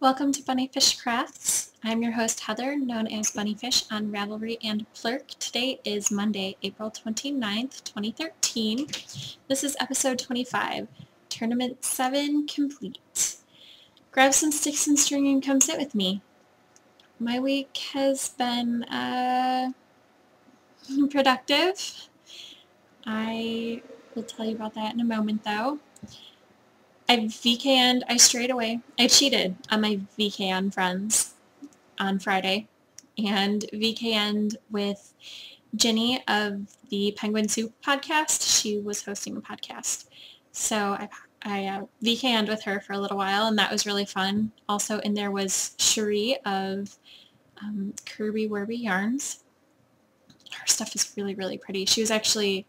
Welcome to Bunnyfish Crafts. I'm your host Heather, known as Bunnyfish on Ravelry and Plurk. Today is Monday, April 29th, 2013. This is episode 25, Tournament 7 complete. Grab some sticks and string and come sit with me. My week has been productive. I will tell you about that in a moment though. I VK'd, I strayed away. I cheated on my VKN friends on Friday and VK'd with Jenny of the Penguin Soup podcast. She was hosting a podcast. So I VK'd with her for a little while and that was really fun. Also in there was Cherie of Kirby Werby Yarns. Her stuff is really, really pretty. She actually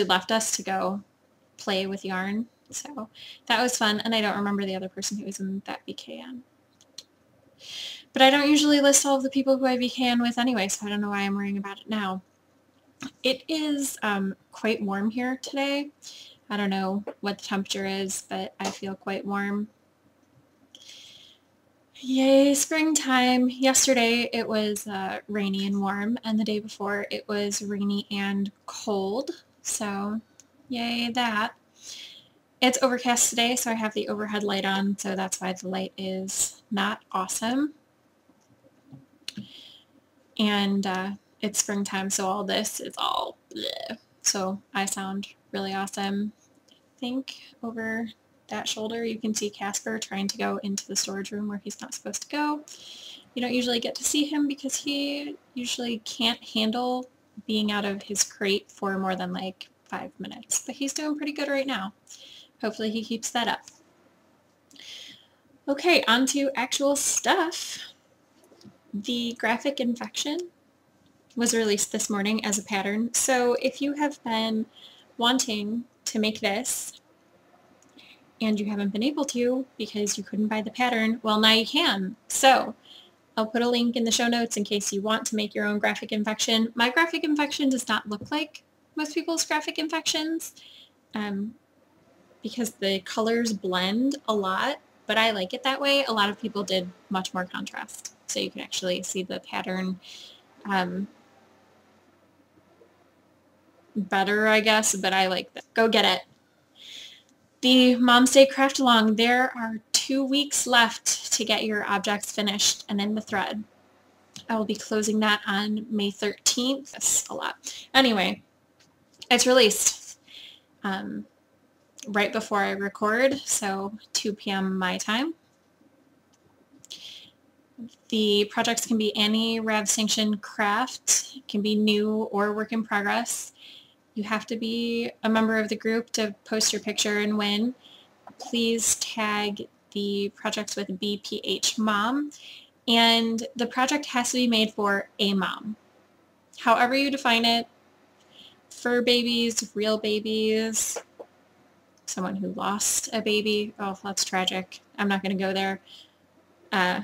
left us to go play with yarn. So that was fun, and I don't remember the other person who was in that VKN. But I don't usually list all of the people who I VKN with anyway, so I don't know why I'm worrying about it now. It is quite warm here today. I don't know what the temperature is, but I feel quite warm. Yay, springtime. Yesterday it was rainy and warm, and the day before it was rainy and cold, so yay that. It's overcast today, so I have the overhead light on, so that's why the light is not awesome. And it's springtime, so all this is all bleh. So I sound really awesome. I think over that shoulder you can see Casper trying to go into the storage room where he's not supposed to go. You don't usually get to see him because he usually can't handle being out of his crate for more than like 5 minutes, but he's doing pretty good right now. Hopefully he keeps that up. Okay, on to actual stuff. The graphic infection was released this morning as a pattern. So if you have been wanting to make this and you haven't been able to because you couldn't buy the pattern, well now you can. So I'll put a link in the show notes in case you want to make your own graphic infection. My graphic infection does not look like most people's graphic infections. Because the colors blend a lot, but I like it that way. A lot of people did much more contrast, so you can actually see the pattern better, I guess, but I like that. Go get it. The Mom's Day Craft Along, there are 2 weeks left to get your objects finished and in the thread. I will be closing that on May 13th. That's a lot. Anyway, it's released. Right before I record, so 2 p.m. my time. The projects can be any Rav Sanction craft, it can be new or work in progress. You have to be a member of the group to post your picture and win. Please tag the projects with BPH Mom, and the project has to be made for a mom. However you define it, fur babies, real babies, someone who lost a baby. Oh, that's tragic. I'm not going to go there. I'll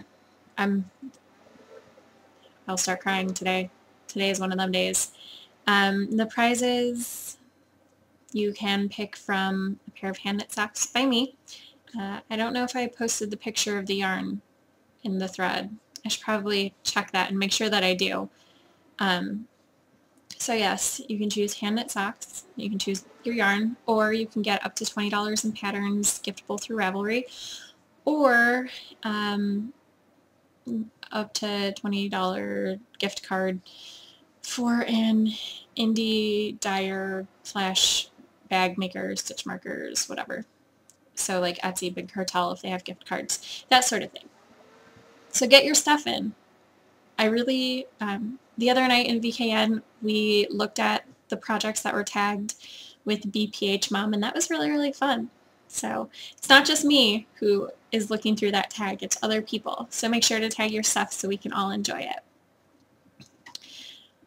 start crying today. Today is one of them days. The prizes you can pick from a pair of hand knit socks by me. I don't know if I posted the picture of the yarn in the thread. I should probably check that and make sure that I do. So yes, you can choose hand knit socks, you can choose your yarn, or you can get up to $20 in patterns giftable through Ravelry, or up to $20 gift card for an indie dyer / bag maker, stitch markers, whatever. So like Etsy, Big Cartel if they have gift cards, that sort of thing. So get your stuff in. I really, the other night in VKN, we looked at the projects that were tagged with BPH Mom, and that was really, really fun. So it's not just me who is looking through that tag, it's other people. So make sure to tag your stuff so we can all enjoy it.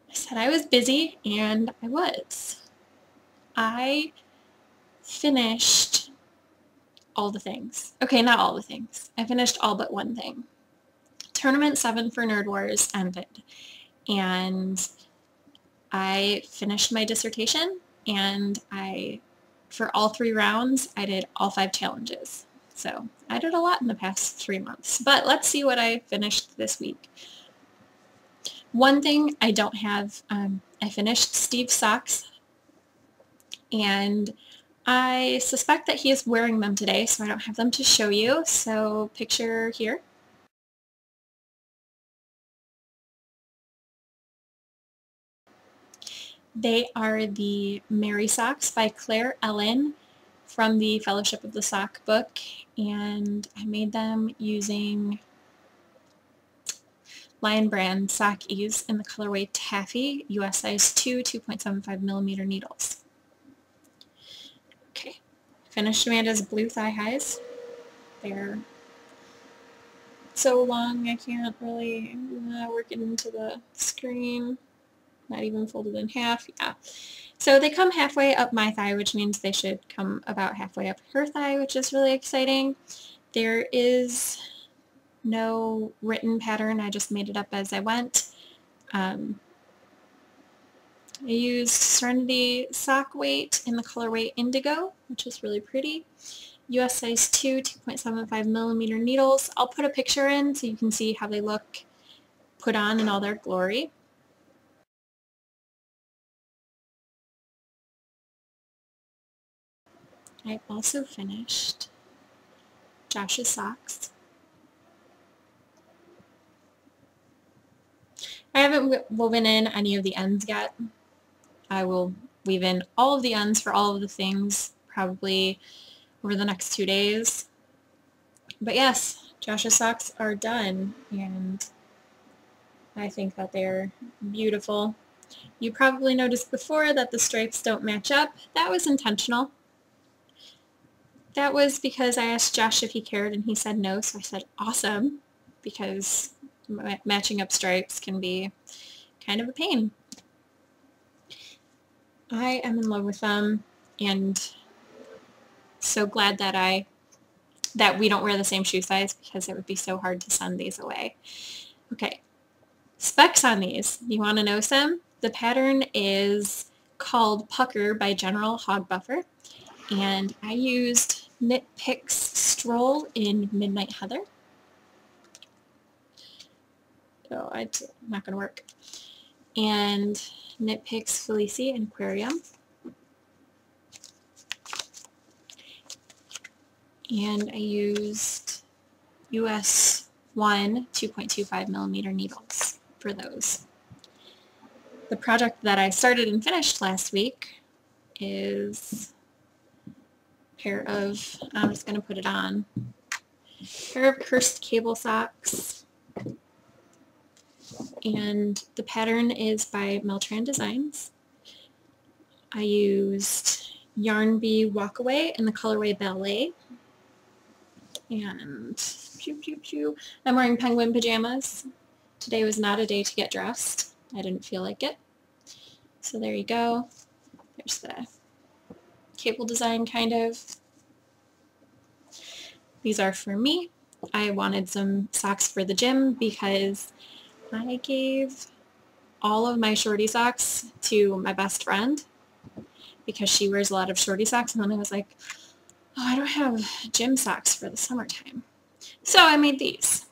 I said I was busy, and I was. I finished all the things. Okay, not all the things. I finished all but one thing. Tournament 7 for Nerd Wars ended, and I finished my dissertation, and for all 3 rounds, I did all 5 challenges. So I did a lot in the past 3 months, but let's see what I finished this week. One thing I don't have, I finished Steve's socks, and I suspect that he is wearing them today, so I don't have them to show you. So picture here. They are the Mary Socks by Claire Ellen from the Fellowship of the Sock book, and I made them using Lion Brand Sock Ease in the colorway Taffy, US size 2, 2.75 millimeter needles. Okay, finished Amanda's blue thigh highs. They're so long I can't really work it into the screen. Not even folded in half, yeah. So they come halfway up my thigh, which means they should come about halfway up her thigh, which is really exciting. There is no written pattern, I just made it up as I went. I used Serenity sock weight in the colorway Indigo, which is really pretty. US size 2, 2.75 millimeter needles. I'll put a picture in so you can see how they look put on in all their glory. I also finished Josh's socks. I haven't woven in any of the ends yet. I will weave in all of the ends for all of the things probably over the next 2 days. But yes, Josh's socks are done, and I think that they're beautiful. You probably noticed before that the stripes don't match up. That was intentional. That was because I asked Josh if he cared and he said no, so I said awesome, because matching up stripes can be kind of a pain. I am in love with them, and so glad that we don't wear the same shoe size, because it would be so hard to send these away. Okay, specs on these. You want to know some? The pattern is called Pucker by General Hog Buffer, and I used Knit Picks Stroll in Midnight Heather. Oh, it's not going to work. And Knit Picks Felici in Aquarium. And I used US 1 2.25 millimeter needles for those. The project that I started and finished last week is a pair of, I'm just going to put it on, a pair of Cursed Cable socks. And the pattern is by Meltran Designs. I used Yarn Bee Walkaway in the colorway Ballet. And I'm wearing penguin pajamas. Today was not a day to get dressed. I didn't feel like it. So there you go. There's the cable design, kind of. These are for me. I wanted some socks for the gym because I gave all of my shorty socks to my best friend because she wears a lot of shorty socks, and then I was like, oh, I don't have gym socks for the summertime. So I made these.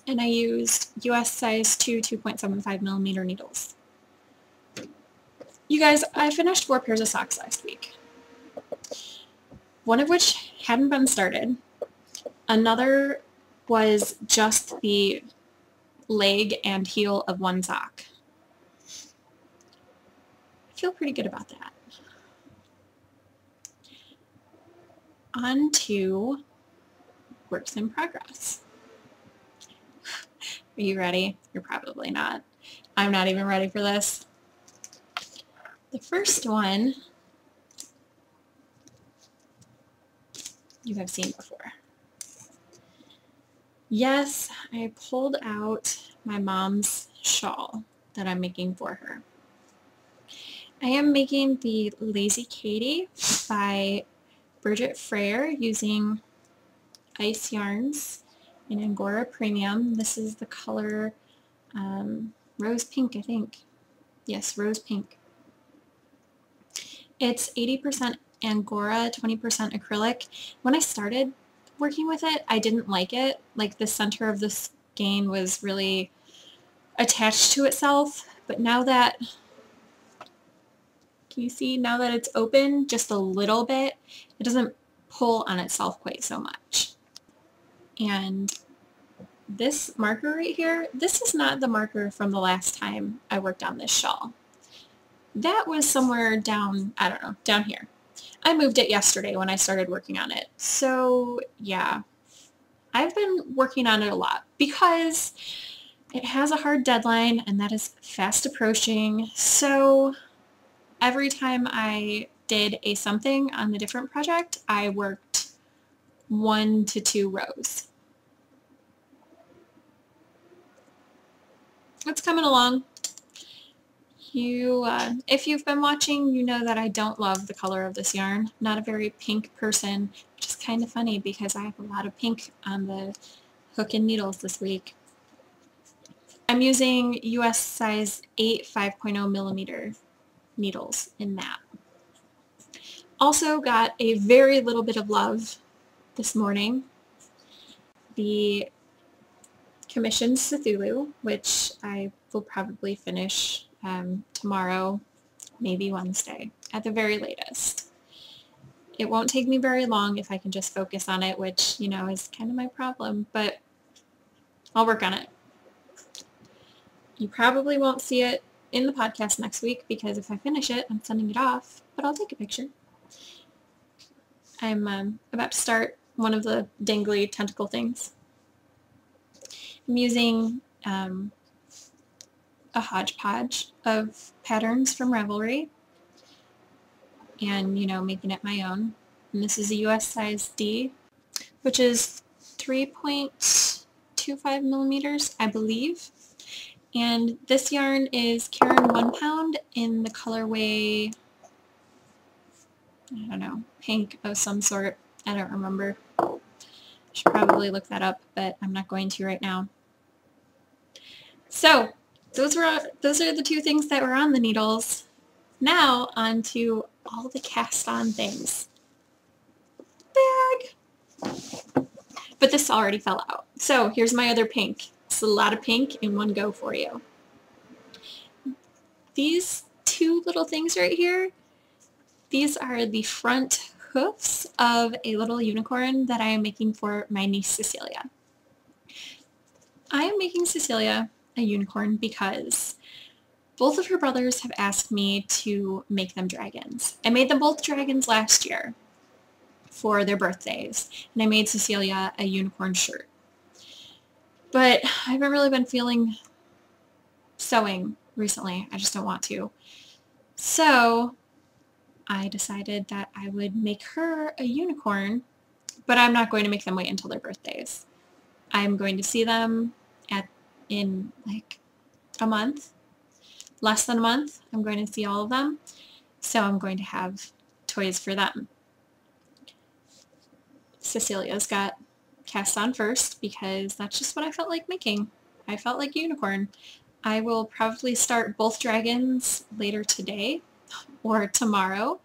And I used US size 2 2.75 millimeter needles. You guys, I finished 4 pairs of socks last week. One of which hadn't been started. Another was just the leg and heel of one sock. I feel pretty good about that. On to works in progress. Are you ready? You're probably not. I'm not even ready for this. The first one you have seen before. Yes, I pulled out my mom's shawl that I'm making for her. I am making the Lazy Katie by Bridget Freyer using Ice Yarns in Angora Premium. This is the color Rose Pink, I think. Yes, Rose Pink. It's 80% Angora, 20% acrylic. When I started, working with it, I didn't like it. Like the center of the skein was really attached to itself, but now that, can you see, now that it's open just a little bit, it doesn't pull on itself quite so much. And this marker right here, this is not the marker from the last time I worked on this shawl. That was somewhere down, I don't know, down here. I moved it yesterday when I started working on it. So yeah, I've been working on it a lot because it has a hard deadline and that is fast approaching. So every time I did a something on the different project, I worked 1 to 2 rows. It's coming along. If you've been watching, you know that I don't love the color of this yarn. Not a very pink person, which is kind of funny because I have a lot of pink on the hook and needles this week. I'm using US size 8 5.0 millimeter needles in that. Also got a very little bit of love this morning. The commissioned Cthulhu, which I will probably finish tomorrow, maybe Wednesday, at the very latest. It won't take me very long if I can just focus on it, which, you know, is kind of my problem, but I'll work on it. You probably won't see it in the podcast next week because if I finish it, I'm sending it off, but I'll take a picture. I'm about to start one of the dangly tentacle things. I'm using a hodgepodge of patterns from Ravelry and, you know, making it my own. And this is a US size D, which is 3.25 millimeters, I believe. And this yarn is Caron 1 pound in the colorway, I don't know, pink of some sort. I don't remember. I should probably look that up, but I'm not going to right now. So those are the 2 things that were on the needles. Now on to all the cast on things. Bag! But this already fell out. So here's my other pink. It's a lot of pink in one go for you. These 2 little things right here, these are the front hoofs of a little unicorn that I am making for my niece Cecilia. I am making Cecilia a unicorn because both of her brothers have asked me to make them dragons. I made them both dragons last year for their birthdays, and I made Cecilia a unicorn shirt. But I haven't really been feeling sewing recently. I just don't want to. So I decided that I would make her a unicorn, but I'm not going to make them wait until their birthdays. I'm going to see them in like a month, less than a month. I'm going to see all of them, so I'm going to have toys for them. Cecilia's got cast on first because that's just what I felt like making. I felt like a unicorn. I will probably start both dragons later today or tomorrow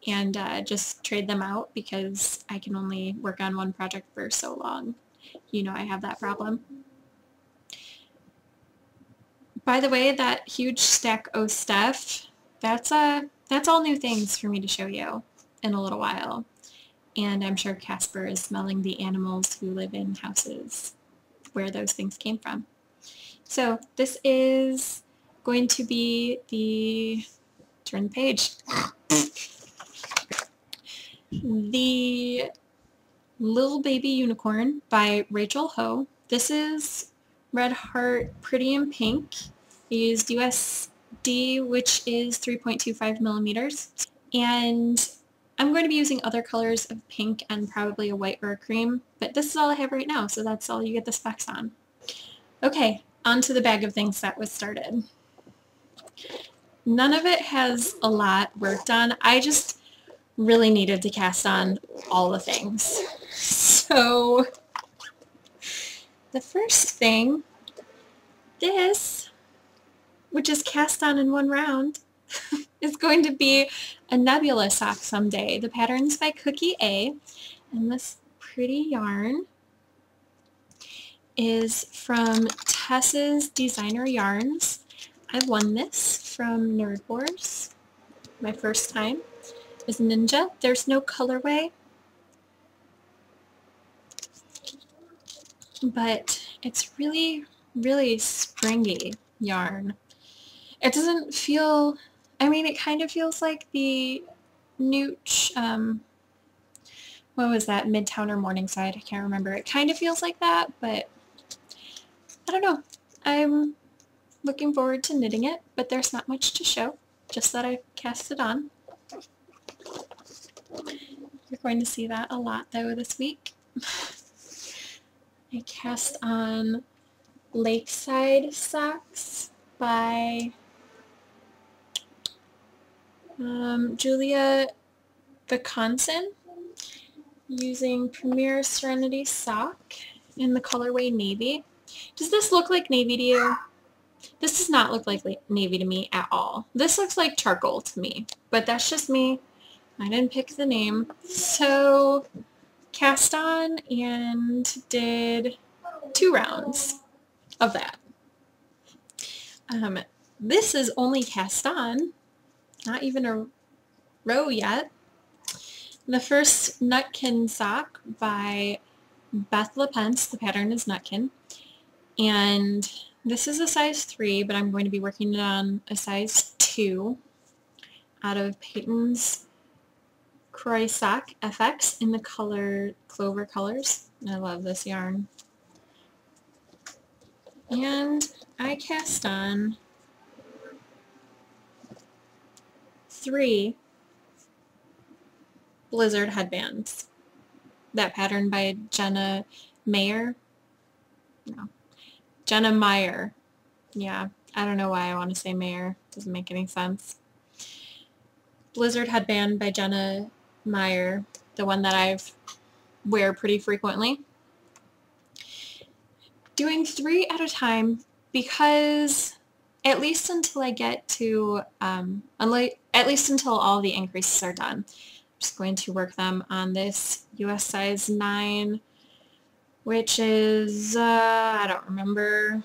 and just trade them out because I can only work on one project for so long. You know I have that problem. By the way, that huge stack o' stuff, that's all new things for me to show you in a little while. And I'm sure Casper is smelling the animals who live in houses where those things came from. So this is going to be the, turn the page, the Little Baby Unicorn by Rachel Ho. This is Red Heart Pretty in Pink. I used USD, which is 3.25 millimeters. And I'm going to be using other colors of pink and probably a white or a cream, but this is all I have right now, so that's all you get the specs on. Okay, on to the bag of things that was started. None of it has a lot worked on. I just really needed to cast on all the things. So the first thing, this, which is cast on in one round, is going to be a Nebula sock someday. The pattern's by Cookie A, and this pretty yarn is from Tess's Designer Yarns. I won this from Nerd Wars. My first time is Ninja. There's no colorway, but it's really, really springy yarn. It doesn't feel, I mean, it kind of feels like the Nooch, what was that, Midtown or Morningside? I can't remember. It kind of feels like that, but I don't know. I'm looking forward to knitting it, but there's not much to show, just that I cast it on. You're going to see that a lot, though, this week. I cast on Lakeside Socks by Julia Viconson using Premier Serenity Sock in the colorway Navy. Does this look like navy to you? This does not look like navy to me at all. This looks like charcoal to me, but that's just me. I didn't pick the name. So cast on and did 2 rounds of that. This is only cast on, not even a row yet. The first Nutkin sock by Beth LaPence. The pattern is Nutkin. And this is a size 3, but I'm going to be working it on a size 2 out of Peyton's Croy Sock FX in the color Clover Colors. I love this yarn. And I cast on 3 Blizzard headbands. That pattern by Jenna Mayer. No. Jenna Meyer. Yeah, I don't know why I want to say Mayer. Doesn't make any sense. Blizzard headband by Jenna Meyer, the one that I wear pretty frequently. Doing 3 at a time because at least until I get to, at least until all the increases are done. I'm just going to work them on this US size 9, which is, I don't remember,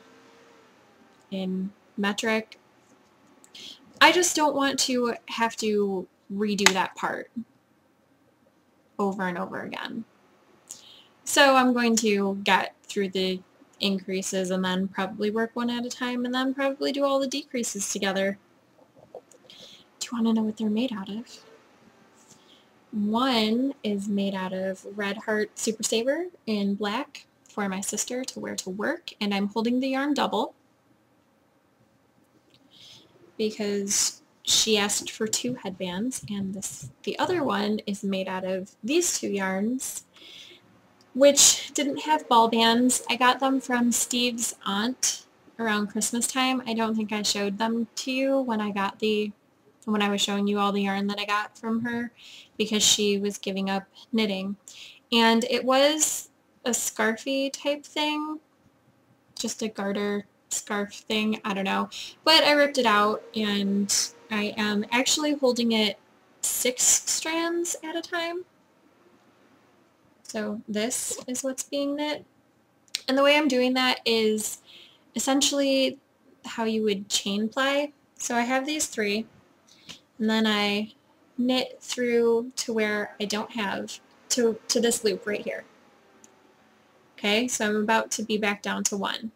in metric. I just don't want to have to redo that part over and over again. So I'm going to get through the increases and then probably work one at a time and then probably do all the decreases together. Do you want to know what they're made out of? One is made out of Red Heart Super Saver in black for my sister to wear to work, and I'm holding the yarn double because she asked for 2 headbands, and the other one is made out of these 2 yarns, which didn't have ball bands. I got them from Steve's aunt around Christmas time. I don't think I showed them to you when I was showing you all the yarn that I got from her because she was giving up knitting. And it was a scarfy type thing, just a garter scarf thing, I don't know. But I ripped it out and I am actually holding it 6 strands at a time. So this is what's being knit. And the way I'm doing that is essentially how you would chain ply. So I have these 3, and then I knit through to where I don't have, to this loop right here. Okay, so I'm about to be back down to 1.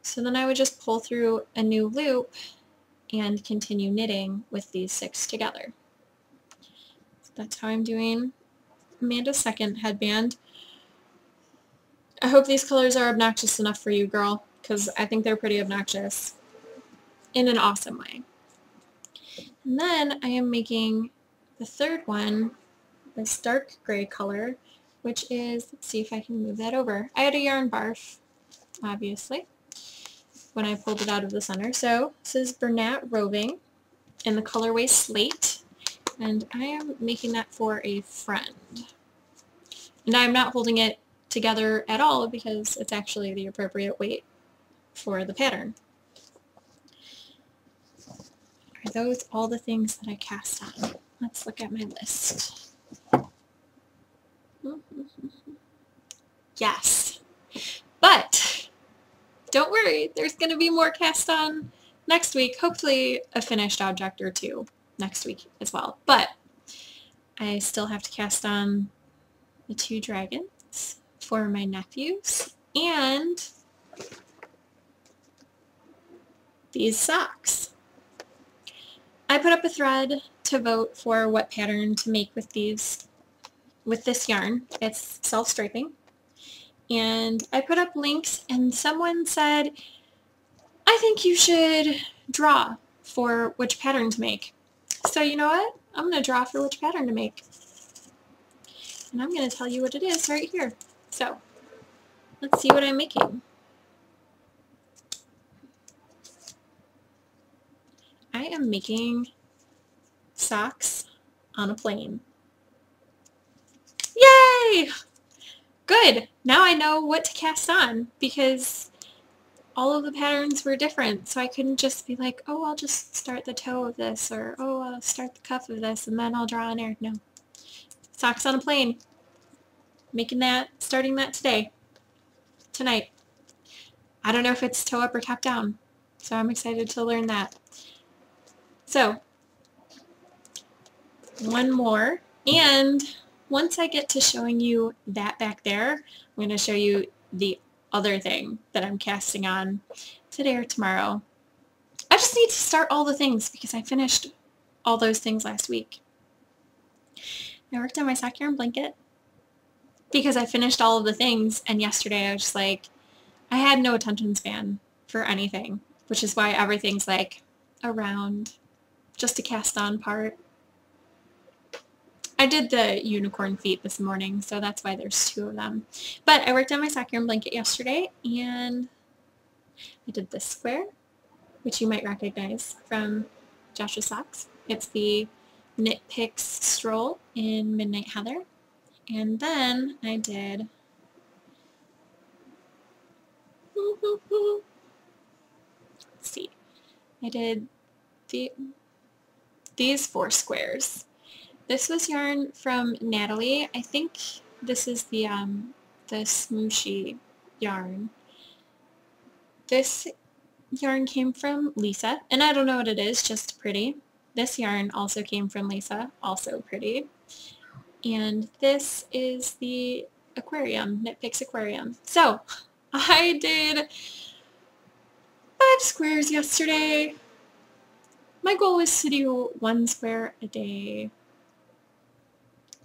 So then I would just pull through a new loop and continue knitting with these 6 together. So that's how I'm doing Amanda's second headband. I hope these colors are obnoxious enough for you, girl, because I think they're pretty obnoxious in an awesome way. And then I am making the third one, this dark gray color, which is, let's see if I can move that over. I had a yarn barf, obviously, when I pulled it out of the center. So this is Bernat Roving in the colorway Slate, and I am making that for a friend. And I'm not holding it together at all because it's actually the appropriate weight for the pattern. Are those all the things that I cast on? Let's look at my list. Yes. But don't worry, there's going to be more cast on next week. Hopefully a finished object or two next week as well. But I still have to cast on the 2 dragons for my nephews and these socks. I put up a thread to vote for what pattern to make with this yarn. It's self-striping. And I put up links and someone said, I think you should draw for which pattern to make. So you know what? I'm going to draw for which pattern to make. And I'm going to tell you what it is right here. So let's see what I'm making. I am making socks on a plane. Yay! Good! Now I know what to cast on because all of the patterns were different, so I couldn't just be like, oh, I'll just start the toe of this, or oh, I'll start the cuff of this, and then I'll draw on air. No. Socks on a plane. Making that, starting that today. Tonight. I don't know if it's toe up or top down, so I'm excited to learn that. So, one more, and once I get to showing you that back there, I'm going to show you the other thing that I'm casting on today or tomorrow. I just need to start all the things because I finished all those things last week. I worked on my sock yarn blanket because I finished all of the things, and yesterday I was just like, I had no attention span for anything, which is why everything's like around just a cast on part. I did the unicorn feet this morning, so that's why there's 2 of them. But I worked on my sock yarn blanket yesterday, and I did this square, which you might recognize from Josh's Socks. It's the Knit Picks Stroll in Midnight Heather. And then I did let's see. I did these 4 squares. This was yarn from Natalie. I think this is the Smooshy yarn. This yarn came from Lisa, and I don't know what it is, just pretty. This yarn also came from Lisa, also pretty. And this is the aquarium, Knit Picks Aquarium. So, I did 5 squares yesterday. My goal is to do 1 square a day.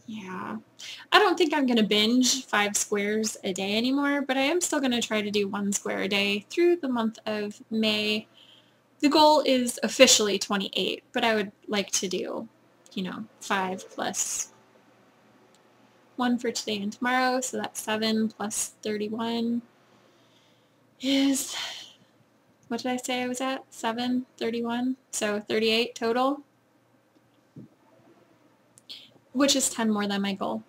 Yeah. I don't think I'm going to binge 5 squares a day anymore, but I am still going to try to do 1 square a day through the month of May. The goal is officially 28, but I would like to do, 5 plus 1 for today and tomorrow, so that's 7 plus 31 is, what did I say I was at? 7, 31, so 38 total, which is 10 more than my goal.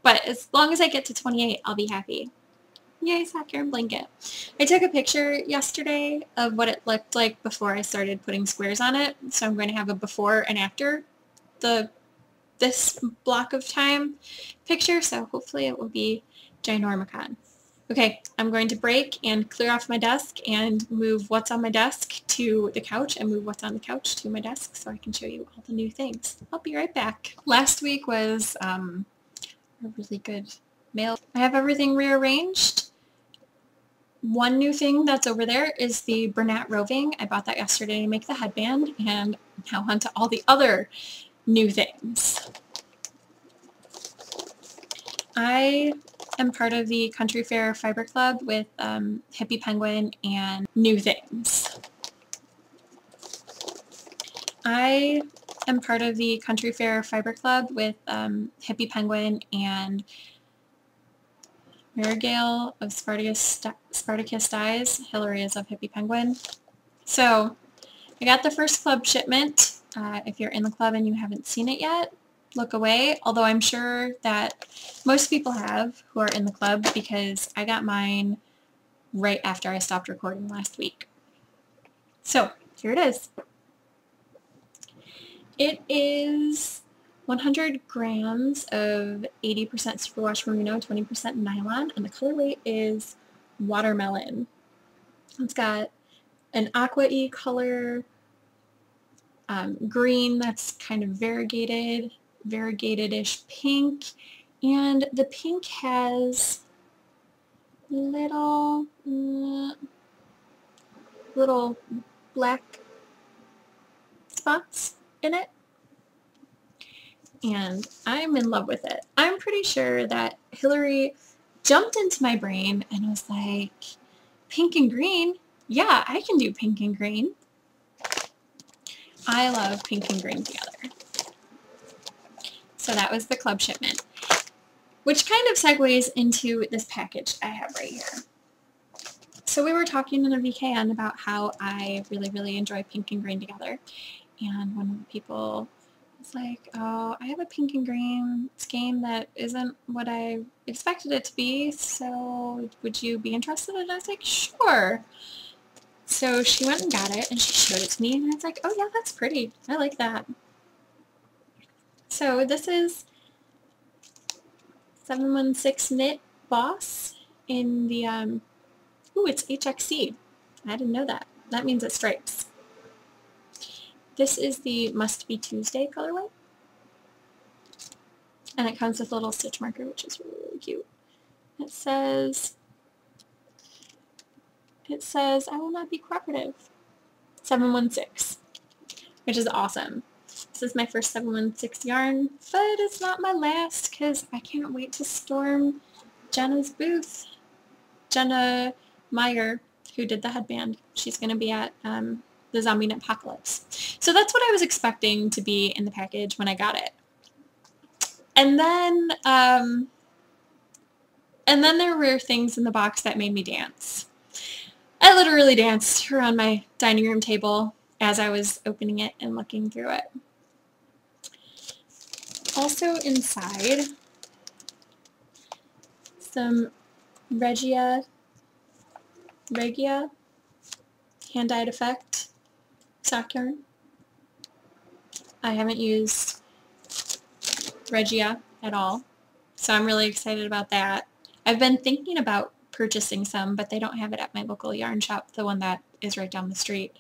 But as long as I get to 28, I'll be happy. Yay, sock yarn blanket. I took a picture yesterday of what it looked like before I started putting squares on it, so I'm going to have a before and after this block of time picture, so hopefully it will be ginormicon. Okay, I'm going to break and clear off my desk and move what's on my desk to the couch and move what's on the couch to my desk so I can show you all the new things. I'll be right back. Last week was a really good mail. I have everything rearranged. One new thing that's over there is the Bernat Roving. I bought that yesterday to make the headband, and now on to all the other new things. I am part of the Country Fair Fiber Club with Hippie Penguin and new things. I am part of the Country Fair Fiber Club with Hippie Penguin and Marigale of Spartacus Dyes. Hillary is of Hippie Penguin. So I got the first club shipment. If you're in the club and you haven't seen it yet, look away, although I'm sure that most people have who are in the club because I got mine right after I stopped recording last week. So here it is. It is 100 grams of 80% superwash merino, 20% nylon, and the colorway is watermelon. It's got an aqua-y color, green that's kind of variegated-ish pink, and the pink has little black spots in it, and I'm in love with it. I'm pretty sure that Hillary jumped into my brain and was like, pink and green? Yeah, I can do pink and green. I love pink and green together. So that was the club shipment, which kind of segues into this package I have right here. So we were talking in the VKN about how I really, really enjoy pink and green together. And one of the people was like, oh, I have a pink and green skein that isn't what I expected it to be, so would you be interested? And I was like, sure. So she went and got it, and she showed it to me, and I was like, oh yeah, that's pretty. I like that. So this is 716 Knit Boss in the, ooh, it's HXC. I didn't know that. That means it stripes. This is the Must Be Tuesday colorway. And it comes with a little stitch marker, which is really, really cute. It says, I will not be cooperative. 716, which is awesome. This is my first 716 yarn, but it's not my last because I can't wait to storm Jenna's booth. Jenna Meyer, who did the headband, she's going to be at the Zombie Knit Apocalypse. So that's what I was expecting to be in the package when I got it. And then there were things in the box that made me dance. I literally danced around my dining room table as I was opening it and looking through it. Also inside, some Regia hand-dyed effect sock yarn. I haven't used Regia at all, so I'm really excited about that. I've been thinking about purchasing some, but they don't have it at my local yarn shop, the one that is right down the street.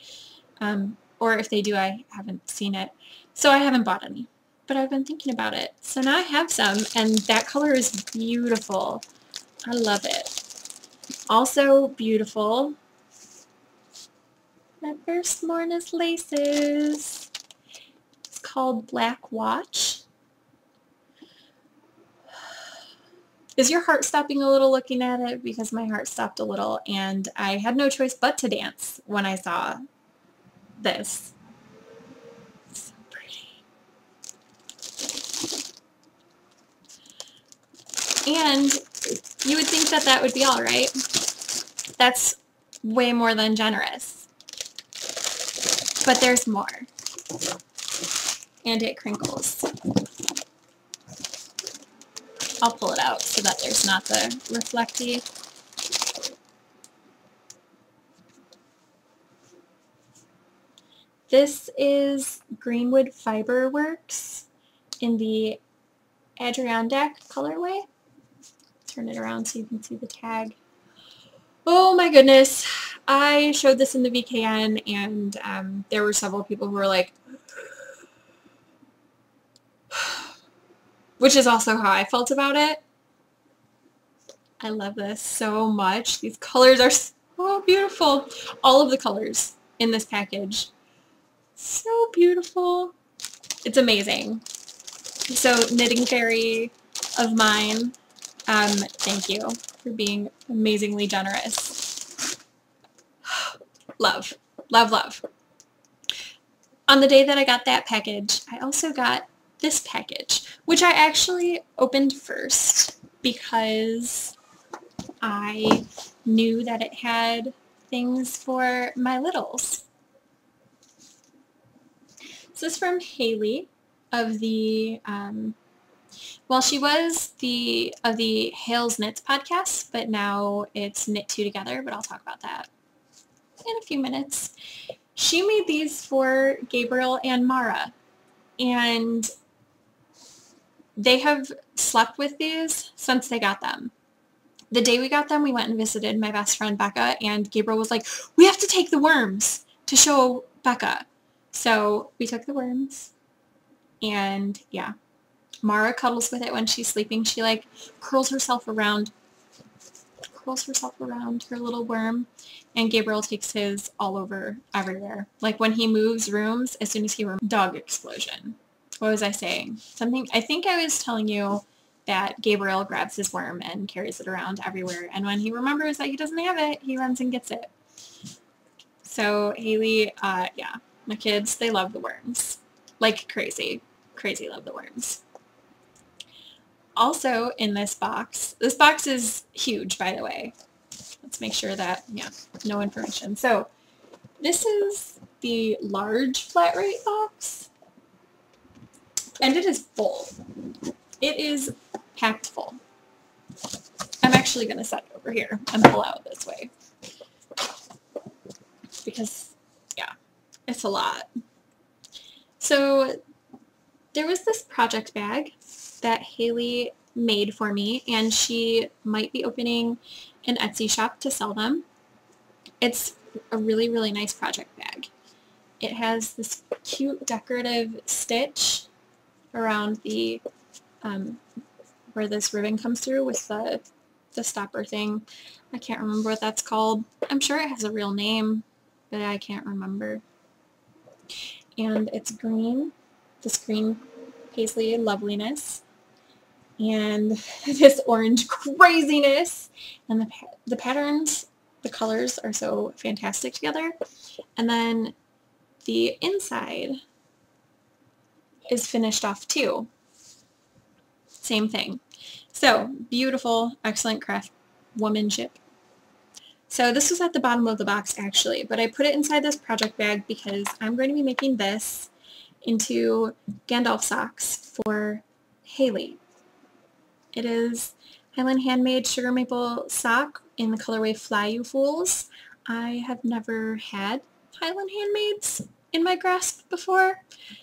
Or if they do, I haven't seen it. So I haven't bought any, but I've been thinking about it. So now I have some, and that color is beautiful. I love it. Also beautiful, my first Morna's laces. It's called Black Watch. Is your heart stopping a little looking at it? Because my heart stopped a little, and I had no choice but to dance when I saw this. So pretty. And you would think that that would be all, right? That's way more than generous. But there's more. And it crinkles. I'll pull it out so that there's not the reflecty. This is Greenwood Fiber Works in the Adirondack colorway. Turn it around so you can see the tag. Oh my goodness. I showed this in the VKN, and there were several people who were like, which is also how I felt about it. I love this so much. These colors are so beautiful. All of the colors in this package. So beautiful. It's amazing. So Knitting Fairy of mine, thank you for being amazingly generous. Love. Love, love. On the day that I got that package, I also got this package, which I actually opened first because I knew that it had things for my littles. This is from Haley of the, well, she was of the Hales Knits podcast, but now it's Knit Two Together, but I'll talk about that in a few minutes. She made these for Gabriel and Mara, and They have slept with these since they got them. The day we got them, we went and visited my best friend Becca, and Gabriel was like, we have to take the worms to show Becca. So we took the worms, and yeah. Mara cuddles with it when she's sleeping. She like curls herself around her little worm, and Gabriel takes his all over everywhere. Like when he moves rooms, as soon as he dog explosion. What was I saying? Something, I think I was telling you that Gabriel grabs his worm and carries it around everywhere, and when he remembers that he doesn't have it, he runs and gets it. So Haley, yeah, my kids, they love the worms. Like crazy. Crazy love the worms. Also in this box is huge, by the way. Let's make sure that, yeah, no information. So this is the large flat rate box, and it is full. It is packed full. I'm actually going to set it over here and pull out this way because, yeah, it's a lot. So there was this project bag that Haley made for me, and she might be opening an Etsy shop to sell them. It's a really, really nice project bag. It has this cute decorative stitch around the where this ribbon comes through with the stopper thing. I can't remember what that's called. I'm sure it has a real name, but I can't remember. And it's green, this green paisley loveliness, and this orange craziness, and the patterns, the colors are so fantastic together. And then the inside is finished off too. Same thing. So beautiful, excellent craftswomanship. So this was at the bottom of the box actually, but I put it inside this project bag because I'm going to be making this into Gandalf socks for Haley. It is Highland Handmade Sugar Maple Sock in the colorway Fly You Fools. I have never had Highland Handmades in my grasp before,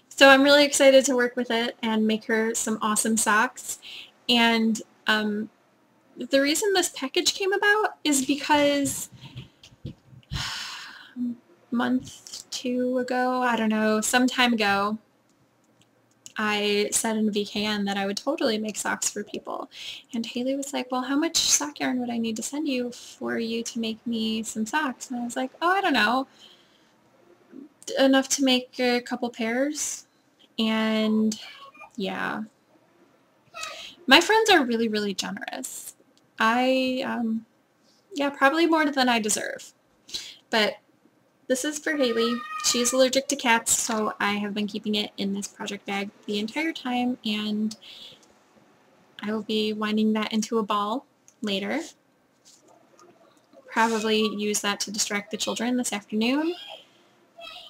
so I'm really excited to work with it and make her some awesome socks. And the reason this package came about is because a month, two ago, I don't know, some time ago, I said in VKN that I would totally make socks for people. And Haley was like, well, how much sock yarn would I need to send you for you to make me some socks? And I was like, oh, I don't know. Enough to make a couple pairs. And yeah. My friends are really, really generous. Yeah, probably more than I deserve. But this is for Haley. She's allergic to cats, so I have been keeping it in this project bag the entire time, and I will be winding that into a ball later. Probably use that to distract the children this afternoon,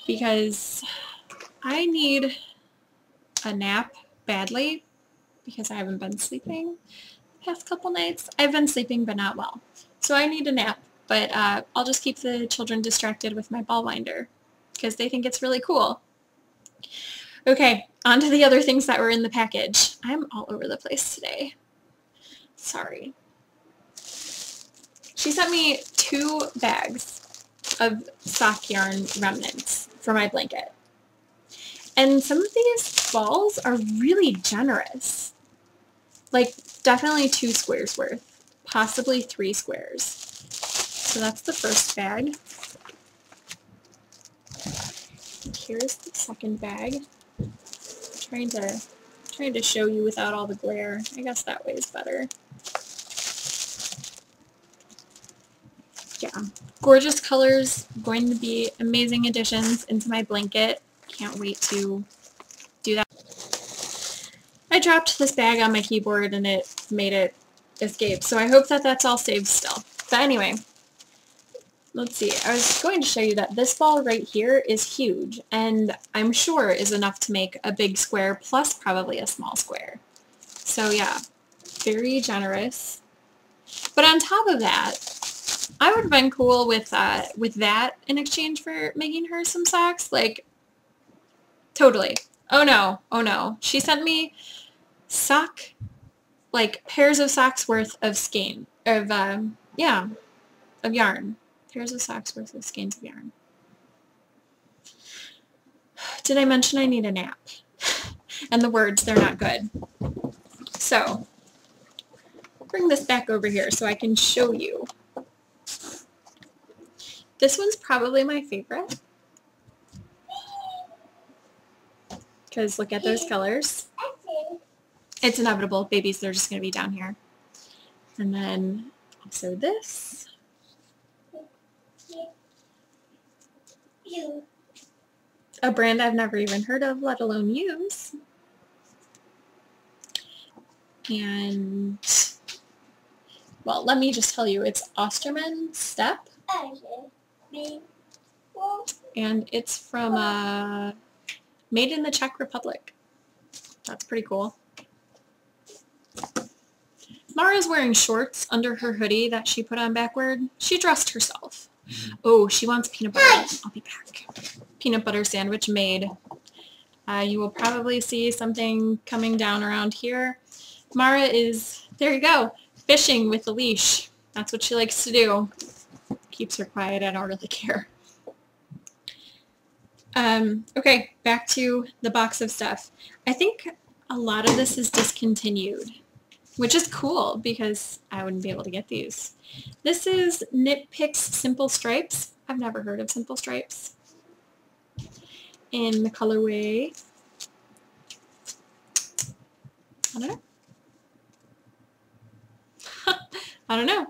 because I need a nap badly because I haven't been sleeping the past couple nights. I've been sleeping, but not well. So I need a nap. But I'll just keep the children distracted with my ball winder because they think it's really cool. Okay, on to the other things that were in the package. I'm all over the place today. Sorry. She sent me 2 bags of sock yarn remnants for my blanket. And some of these balls are really generous. Like, definitely 2 squares worth. Possibly 3 squares. So that's the first bag. And here's the second bag. I'm trying to show you without all the glare. I guess that way is better. Yeah, gorgeous colors, going to be amazing additions into my blanket. Can't wait to do that. I dropped this bag on my keyboard and it made it escape, so I hope that that's all saved still. But anyway, let's see. I was going to show you that this ball right here is huge, and I'm sure is enough to make a big square plus probably a small square. So yeah, very generous. But on top of that, I would have been cool with that in exchange for making her some socks. Like, totally. Oh no, oh no. She sent me sock, like pairs of socks worth of skein, of, yeah, of yarn. Pairs of socks worth of skeins of yarn. Did I mention I need a nap? And the words, they're not good. So, bring this back over here so I can show you. This one's probably my favorite. Because look at those colors. It's inevitable. Babies, they're just going to be down here. And then also this. A brand I've never even heard of, let alone use. And, well, let me just tell you, it's Osterman Step. And it's from, made in the Czech Republic. That's pretty cool. Mara's wearing shorts under her hoodie that she put on backward. She dressed herself. Oh, she wants peanut butter. I'll be back. Peanut butter sandwich made. You will probably see something coming down around here. Mara is, there you go, fishing with the leash. That's what she likes to do. Keeps her quiet. I don't really care. Okay, back to the box of stuff. I think a lot of this is discontinued, which is cool because I wouldn't be able to get these. This is Knit Picks Simple Stripes. I've never heard of Simple Stripes. In the colorway, I don't know. I don't know.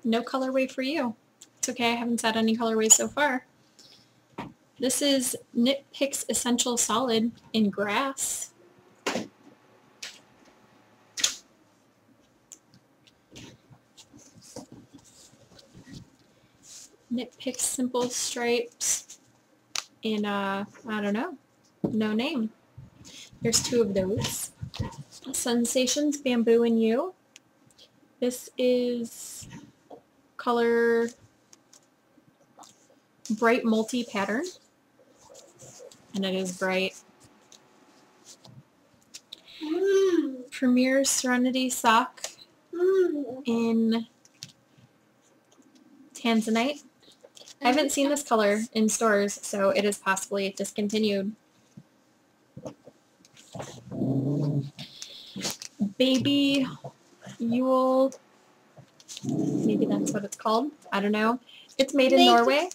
No colorway for you. It's okay, I haven't said any colorways so far. This is Knit Picks Essential Solid in Grass. Knit Picks Simple Stripes in, I don't know, no name. There's two of those. Sensations Bamboo and You. This is color Bright Multi-Pattern. And it is bright. Premier Serenity Sock in Tanzanite. I haven't seen this color in stores, so it is possibly discontinued. Baby Yule, maybe that's what it's called. I don't know. It's made in Norway.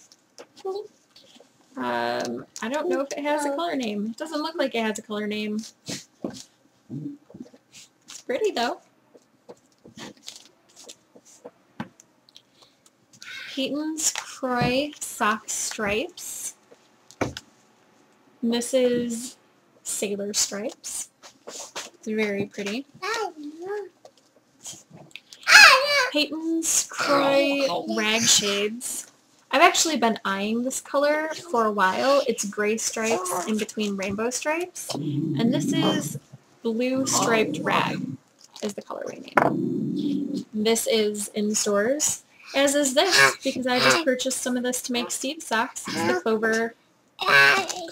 I don't know if it has a color name. It doesn't look like it has a color name. It's pretty though. Peyton's Croy Sock Stripes. And this is Sailor Stripes. It's very pretty. Peyton's Croy Rag Shades. I've actually been eyeing this color for a while. It's gray stripes in between rainbow stripes. And this is Blue Striped Rag is the colorway name. This is in stores, as is this, because I just purchased some of this to make Steve socks. It's the clover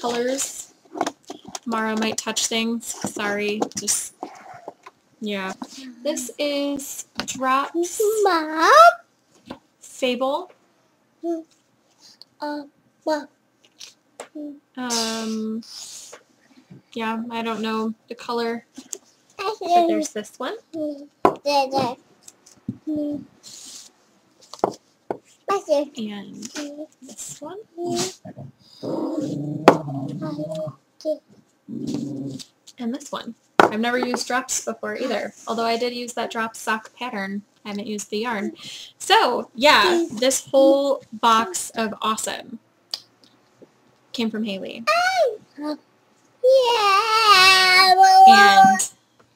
colors. Mara might touch things. Sorry, just, yeah. This is Drops Fable. Yeah, I don't know the color, but there's this one. And this one. And this one. I've never used Drops before either, although I did use that Drops sock pattern. I haven't used the yarn. So, yeah, this whole box of awesome came from Haley. And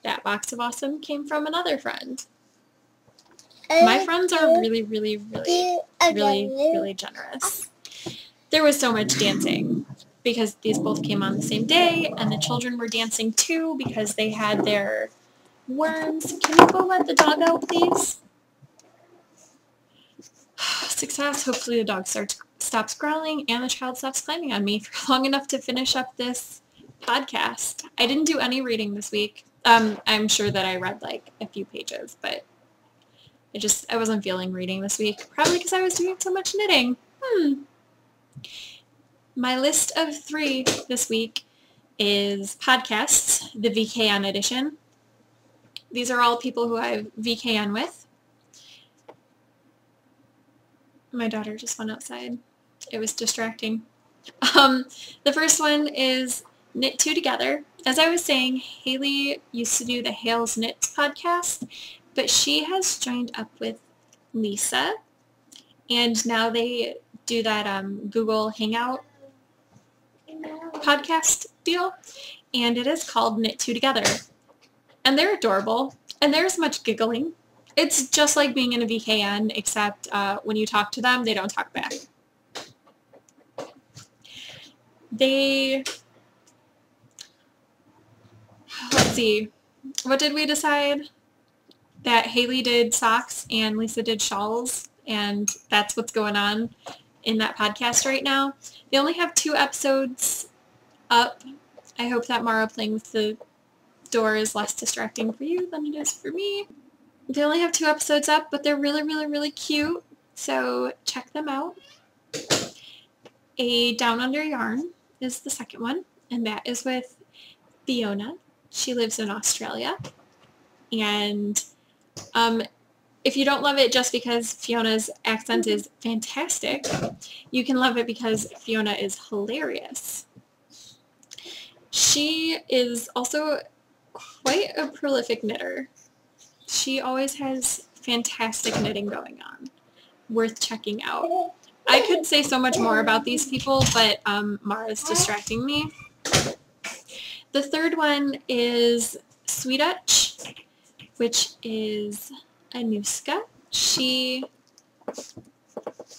that box of awesome came from another friend. My friends are really generous. There was so much dancing because these both came on the same day, and the children were dancing too because they had their worms. Can you go let the dog out, please? Success. Hopefully the dog stops stops growling and the child stops climbing on me for long enough to finish up this podcast. I didn't do any reading this week. I'm sure that I read like a few pages, but I wasn't feeling reading this week. Probably because I was doing so much knitting. My list of 3 this week is podcasts, the VKN edition. These are all people who I've VKN with. My daughter just went outside. It was distracting. The first one is Knit 2 Together. As I was saying, Haley used to do the Hales Knits podcast, but she has joined up with Lisa, and now they do that Google Hangout podcast deal, and it is called Knit 2 Together. And they're adorable, and there's much giggling. It's just like being in a VKN, except when you talk to them, they don't talk back. Let's see, what did we decide? That Haley did socks and Lisa did shawls, and that's what's going on in that podcast right now. They only have 2 episodes up. I hope that Mara playing with the door is less distracting for you than it is for me. They only have 2 episodes up, but they're really, really, really cute, so check them out. A Down Under Yarn is the second one, and that is with Fiona. She lives in Australia, and if you don't love it just because Fiona's accent is fantastic, you can love it because Fiona is hilarious. She is also quite a prolific knitter. She always has fantastic knitting going on. Worth checking out. I could say so much more about these people, but Mara's distracting me. The third one is Sweetutch, which is Anuska. She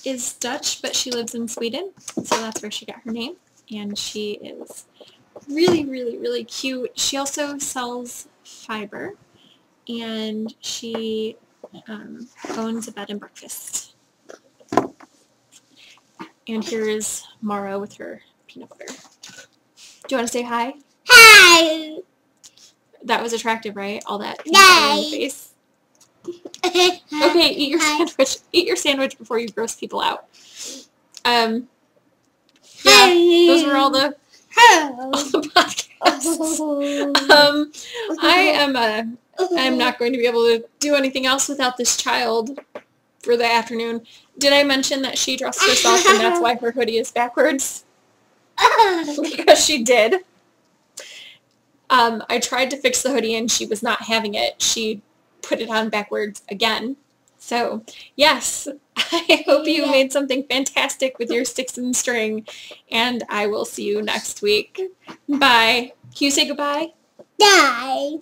is Dutch, but she lives in Sweden, so that's where she got her name. And she is really, really, really cute. She also sells fiber, and she owns a bed and breakfast. And here's Mara with her peanut butter. Do you want to say hi? Hi! That was attractive, right? All that peanut butter in the face. Okay, eat your sandwich. Eat your sandwich before you gross people out. Yeah, those were all the podcasts. I'm not going to be able to do anything else without this child for the afternoon. Did I mention that she dressed herself and that's why her hoodie is backwards? Because she did. I tried to fix the hoodie and she was not having it. She put it on backwards again. So, yes, I hope you made something fantastic with your sticks and string, and I will see you next week. Bye. Can you say goodbye? Bye.